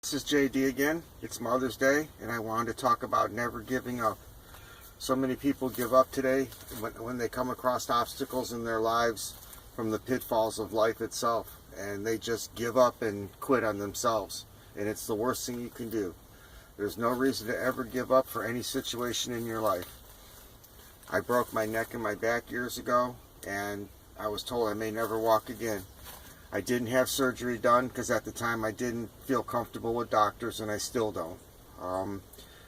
This is JD again. It's Mother's Day, and I wanted to talk about never giving up. So many people give up today when they come across obstacles in their lives from the pitfalls of life itself, and they just give up and quit on themselves. And it's the worst thing you can do. There's no reason to ever give up for any situation in your life. I broke my neck and my back years ago, and I was told I may never walk again. I didn't have surgery done because at the time I didn't feel comfortable with doctors, and I still don't.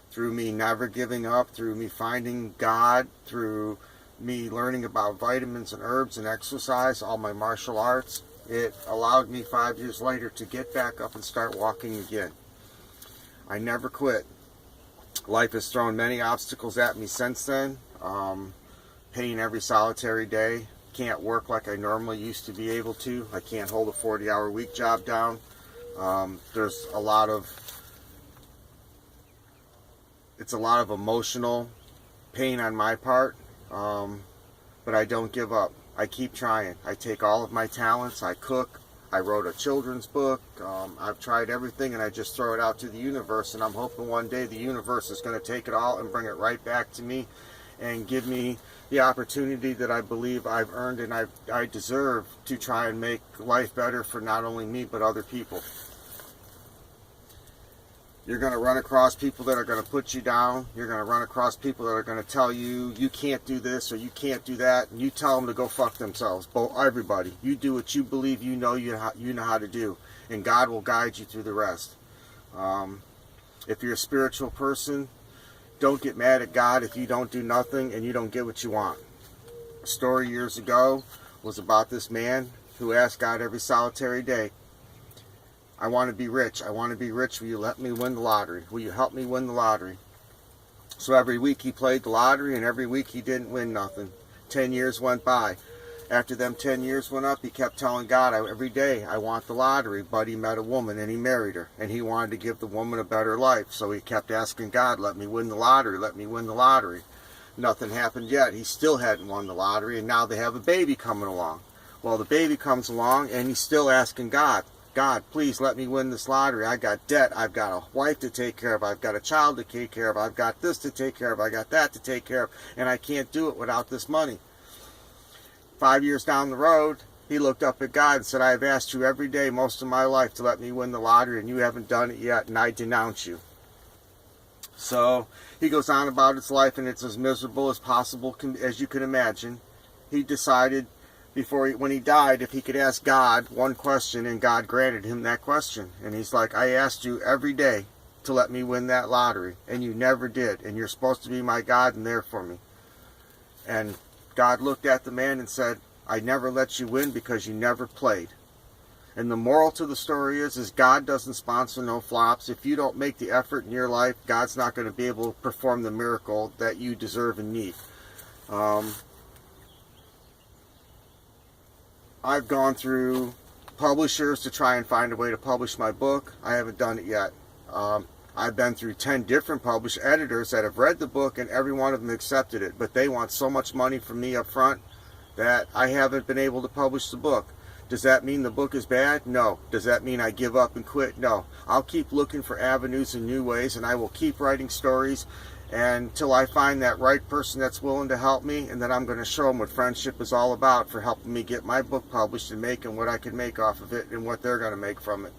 Through me never giving up, through me finding God, through me learning about vitamins and herbs and exercise, all my martial arts, it allowed me 5 years later to get back up and start walking again. I never quit. Life has thrown many obstacles at me since then. Pain every solitary day. Can't work like I normally used to be able to. I can't hold a 40-hour week job down. There's a lot of emotional pain on my part, but I don't give up. I keep trying. I take all of my talents. I cook. I wrote a children's book. I've tried everything, and I just throw it out to the universe, and I'm hoping one day the universe is going to take it all and bring it right back to me and give me the opportunity that I believe I've earned and I deserve to try and make life better for not only me but other people. You're going to run across people that are going to put you down. You're going to run across people that are going to tell you you can't do this or you can't do that, and you tell them to go fuck themselves. Everybody, you do what you believe you know how to do, and God will guide you through the rest. If you're a spiritual person, don't get mad at God if you don't do nothing and you don't get what you want. A story years ago was about this man who asked God every solitary day, I want to be rich. I want to be rich. Will you let me win the lottery? Will you help me win the lottery? So every week he played the lottery, and every week he didn't win nothing. 10 years went by. After them 10 years went up, he kept telling God, every day, I want the lottery. But he met a woman and he married her, and he wanted to give the woman a better life. So he kept asking God, let me win the lottery, let me win the lottery. Nothing happened yet. He still hadn't won the lottery, and now they have a baby coming along. Well, the baby comes along, and he's still asking God, God, please let me win this lottery. I got debt. I've got a wife to take care of. I've got a child to take care of. I've got this to take care of. I got that to take care of, and I can't do it without this money. 5 years down the road, he looked up at God and said, I have asked you every day most of my life to let me win the lottery, and you haven't done it yet, and I denounce you. So he goes on about his life, and it's as miserable as possible as you can imagine. He decided when he died, if he could ask God one question, and God granted him that question. And he's like, I asked you every day to let me win that lottery, and you never did, and you're supposed to be my God and there for me. And God looked at the man and said, I never let you win because you never played. And the moral to the story is God doesn't sponsor no flops. If you don't make the effort in your life, God's not going to be able to perform the miracle that you deserve and need. I've gone through publishers to try and find a way to publish my book. I haven't done it yet. I've been through 10 different editors that have read the book, and every one of them accepted it. But they want so much money from me up front that I haven't been able to publish the book. Does that mean the book is bad? No. Does that mean I give up and quit? No. I'll keep looking for avenues and new ways, and I will keep writing stories until I find that right person that's willing to help me, and then I'm going to show them what friendship is all about for helping me get my book published and making what I can make off of it and what they're going to make from it.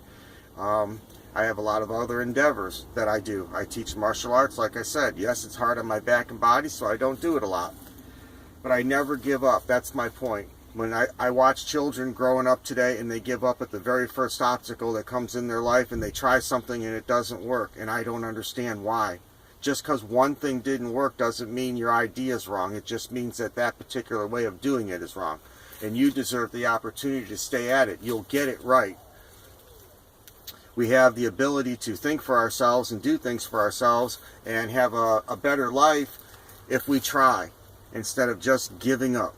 I have a lot of other endeavors that I do. I teach martial arts, like I said. Yes, it's hard on my back and body, so I don't do it a lot. But I never give up. That's my point. When I watch children growing up today and they give up at the very first obstacle that comes in their life, and they try something and it doesn't work, and I don't understand why. Just because one thing didn't work doesn't mean your idea is wrong. It just means that that particular way of doing it is wrong. And you deserve the opportunity to stay at it. You'll get it right. We have the ability to think for ourselves and do things for ourselves and have a better life if we try instead of just giving up.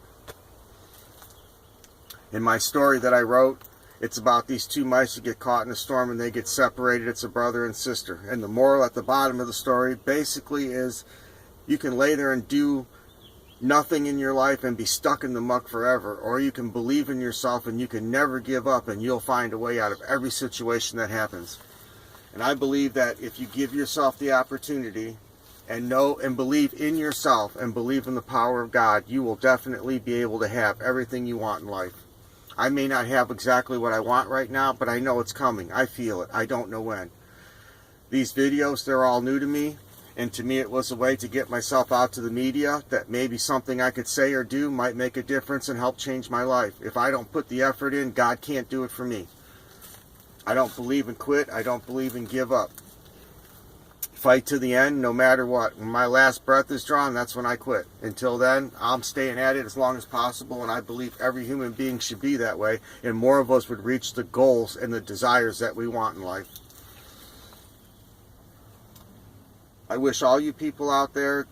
In my story that I wrote, it's about these two mice that get caught in a storm and they get separated. It's a brother and sister. And the moral at the bottom of the story basically is you can lay there and do nothing in your life and be stuck in the muck forever, or you can believe in yourself and you can never give up, and you'll find a way out of every situation that happens. And I believe that if you give yourself the opportunity and know and believe in yourself and believe in the power of God, you will definitely be able to have everything you want in life. I may not have exactly what I want right now, but I know it's coming. I feel it. I don't know when. These videos, they're all new to me. And to me, it was a way to get myself out to the media, that maybe something I could say or do might make a difference and help change my life. If I don't put the effort in, God can't do it for me. I don't believe in quit. I don't believe in give up. Fight to the end, no matter what. When my last breath is drawn, that's when I quit. Until then, I'm staying at it as long as possible, and I believe every human being should be that way, and more of us would reach the goals and the desires that we want in life. I wish all you people out there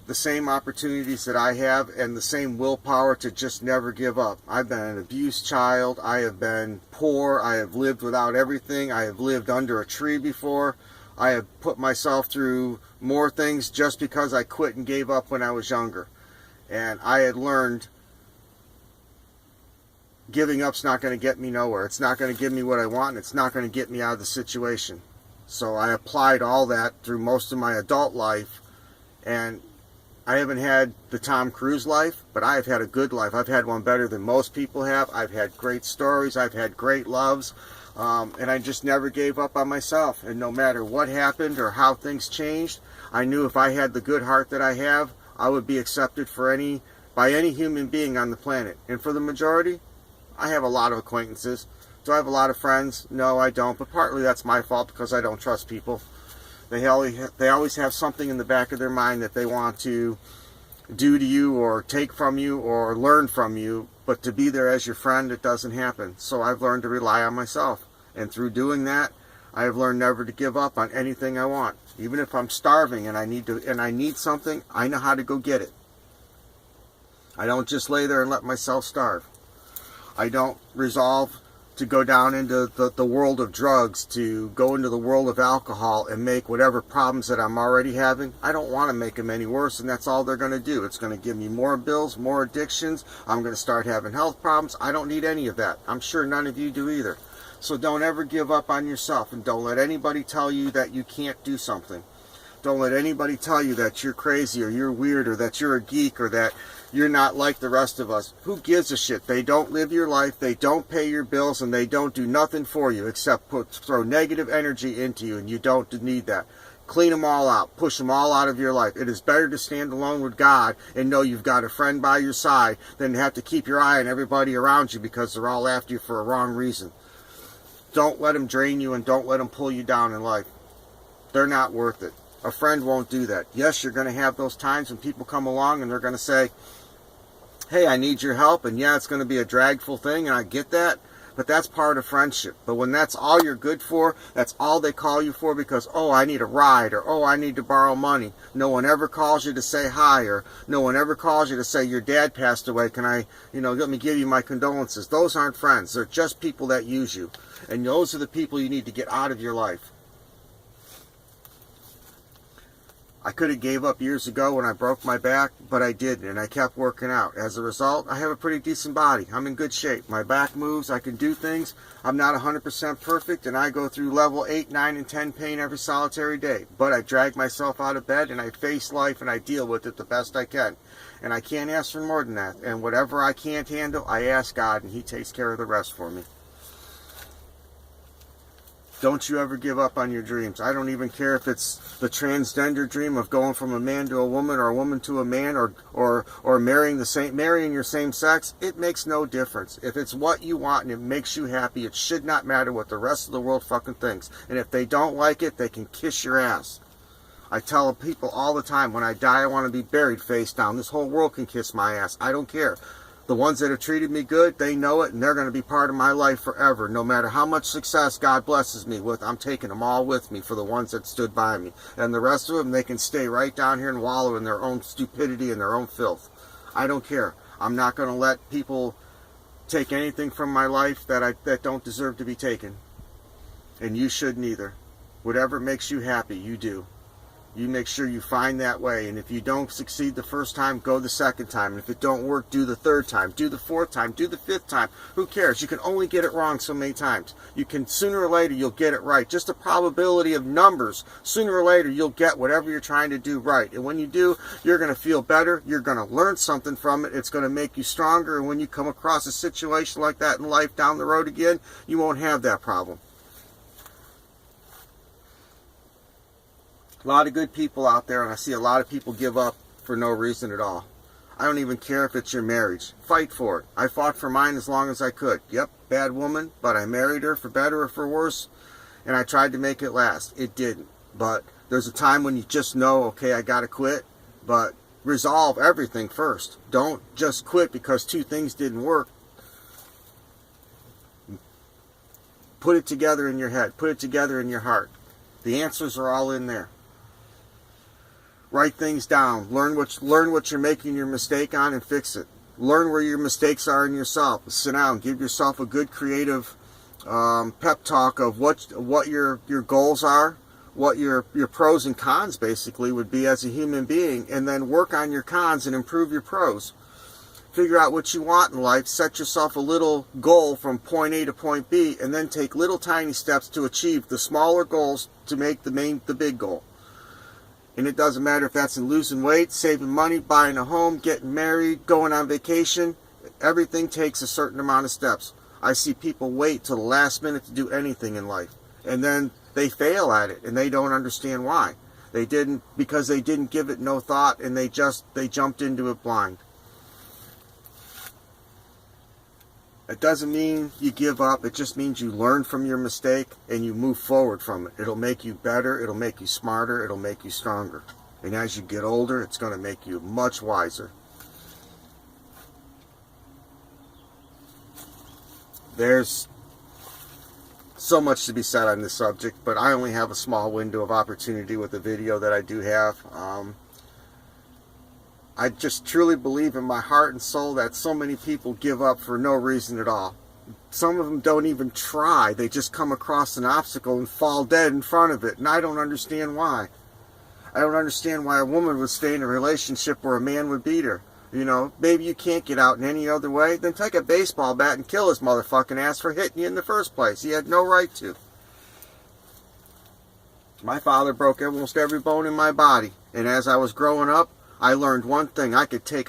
the same opportunities that I have and the same willpower to just never give up. I've been an abused child. I have been poor. I have lived without everything. I have lived under a tree before. I have put myself through more things just because I quit and gave up when I was younger. And I had learned giving up's not going to get me nowhere. It's not going to give me what I want, and it's not going to get me out of the situation. So I applied all that through most of my adult life, and I haven't had the Tom Cruise life, but I have had a good life. I've had one better than most people have. I've had great stories. I've had great loves, and I just never gave up on myself. And no matter what happened or how things changed, I knew if I had the good heart that I have, I would be accepted by any human being on the planet. And for the majority, I have a lot of acquaintances. Do I have a lot of friends? No, I don't. But partly that's my fault because I don't trust people. They always have something in the back of their mind that they want to do to you or take from you or learn from you. But to be there as your friend, it doesn't happen. So I've learned to rely on myself. And through doing that, I have learned never to give up on anything I want. Even if I'm starving and I need something, I know how to go get it. I don't just lay there and let myself starve. I don't resolve to go down into the world of drugs, to go into the world of alcohol and make whatever problems that I'm already having. I don't want to make them any worse, and that's all they're going to do. It's going to give me more bills, more addictions. I'm going to start having health problems. I don't need any of that. I'm sure none of you do either. So don't ever give up on yourself, and don't let anybody tell you that you can't do something. Don't let anybody tell you that you're crazy or you're weird or that you're a geek or that you're not like the rest of us. Who gives a shit? They don't live your life, they don't pay your bills, and they don't do nothing for you except throw negative energy into you, and you don't need that. Clean them all out. Push them all out of your life. It is better to stand alone with God and know you've got a friend by your side than to have to keep your eye on everybody around you because they're all after you for a wrong reason. Don't let them drain you and don't let them pull you down in life. They're not worth it. A friend won't do that. Yes, you're going to have those times when people come along and they're going to say, hey, I need your help, and yeah, it's going to be a dragful thing, and I get that, but that's part of friendship. But when that's all you're good for, that's all they call you for because, oh, I need a ride, or oh, I need to borrow money. No one ever calls you to say hi, or no one ever calls you to say your dad passed away, can I, let me give you my condolences. Those aren't friends. They're just people that use you, and those are the people you need to get out of your life. I could have gave up years ago when I broke my back, but I didn't, and I kept working out. As a result, I have a pretty decent body. I'm in good shape. My back moves. I can do things. I'm not 100% perfect, and I go through level 8, 9, and 10 pain every solitary day. But I drag myself out of bed, and I face life, and I deal with it the best I can. And I can't ask for more than that. And whatever I can't handle, I ask God, and He takes care of the rest for me. Don't you ever give up on your dreams. I don't even care if it's the transgender dream of going from a man to a woman or a woman to a man or marrying your same sex. It makes no difference. If it's what you want and it makes you happy, it should not matter what the rest of the world fucking thinks. And if they don't like it, they can kiss your ass. I tell people all the time, when I die, I want to be buried face down. This whole world can kiss my ass. I don't care. The ones that have treated me good, they know it, and they're going to be part of my life forever. No matter how much success God blesses me with, I'm taking them all with me for the ones that stood by me. And the rest of them, they can stay right down here and wallow in their own stupidity and their own filth. I don't care. I'm not going to let people take anything from my life that don't deserve to be taken. And you shouldn't either. Whatever makes you happy, you do. You make sure you find that way. And if you don't succeed the first time, go the second time. And if it don't work, do the third time, do the fourth time, do the fifth time. Who cares? You can only get it wrong so many times. You can, sooner or later, you'll get it right. Just a probability of numbers. Sooner or later, you'll get whatever you're trying to do right. And when you do, you're going to feel better. You're going to learn something from it. It's going to make you stronger. And when you come across a situation like that in life down the road again, you won't have that problem. A lot of good people out there, and I see a lot of people give up for no reason at all. I don't even care if it's your marriage. Fight for it. I fought for mine as long as I could. Yep, bad woman, but I married her for better or for worse, and I tried to make it last. It didn't. But there's a time when you just know, okay, I got to quit, but resolve everything first. Don't just quit because two things didn't work. Put it together in your head. Put it together in your heart. The answers are all in there. Write things down. Learn what you're making your mistake on and fix it. Learn where your mistakes are in yourself. Sit down. Give yourself a good creative pep talk of what your goals are, what your pros and cons basically would be as a human being, and then work on your cons and improve your pros. Figure out what you want in life. Set yourself a little goal from point A to point B, and then take little tiny steps to achieve the smaller goals to make the big goal. And it doesn't matter if that's in losing weight, saving money, buying a home, getting married, going on vacation. Everything takes a certain amount of steps. I see people wait till the last minute to do anything in life. And then they fail at it, and they don't understand why. Because they didn't give it no thought, and they jumped into it blind. It doesn't mean you give up. It just means you learn from your mistake and you move forward from it. It'll make you better. It'll make you smarter. It'll make you stronger. And as you get older, it's going to make you much wiser. There's so much to be said on this subject, but I only have a small window of opportunity with the video that I do have. I just truly believe in my heart and soul that so many people give up for no reason at all. Some of them don't even try. They just come across an obstacle and fall dead in front of it. And I don't understand why. I don't understand why a woman would stay in a relationship where a man would beat her. You know, maybe you can't get out in any other way. Then take a baseball bat and kill his motherfucking ass for hitting you in the first place. He had no right to. My father broke almost every bone in my body. And as I was growing up, I learned one thing. I could take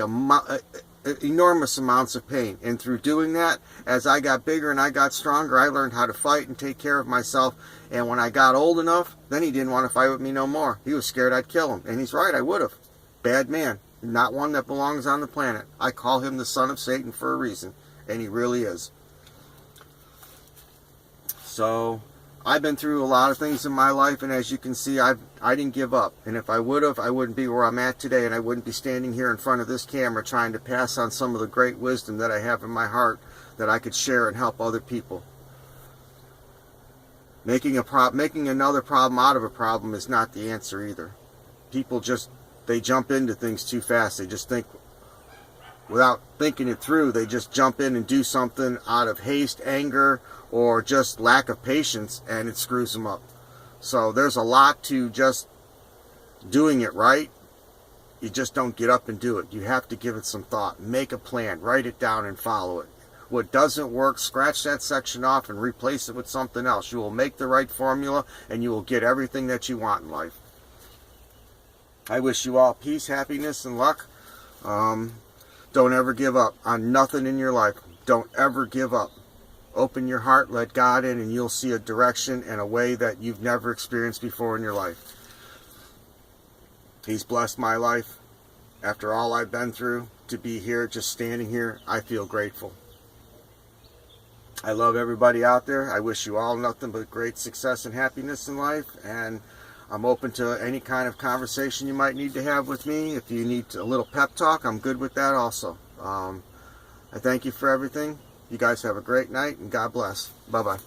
enormous amounts of pain. And through doing that, as I got bigger and I got stronger, I learned how to fight and take care of myself. And when I got old enough, then he didn't want to fight with me no more. He was scared I'd kill him. And he's right, I would have. Bad man. Not one that belongs on the planet. I call him the son of Satan for a reason. And he really is. So I've been through a lot of things in my life, and as you can see, I didn't give up. And if I would have, I wouldn't be where I'm at today, and I wouldn't be standing here in front of this camera trying to pass on some of the great wisdom that I have in my heart that I could share and help other people. Making another problem out of a problem is not the answer either. People they jump into things too fast. They just think, without thinking it through, they just jump in and do something out of haste, anger, or just lack of patience, and it screws them up. So there's a lot to just doing it right. You just don't get up and do it. You have to give it some thought. Make a plan. Write it down and follow it. What doesn't work, scratch that section off and replace it with something else. You will make the right formula, and you will get everything that you want in life. I wish you all peace, happiness, and luck. Don't ever give up on nothing in your life. Don't ever give up. Open your heart, let God in, and you'll see a direction and a way that you've never experienced before in your life. He's blessed my life. After all I've been through, to be here, just standing here, I feel grateful. I love everybody out there. I wish you all nothing but great success and happiness in life, and I'm open to any kind of conversation you might need to have with me. If you need a little pep talk, I'm good with that also. I thank you for everything. You guys have a great night, and God bless. Bye-bye.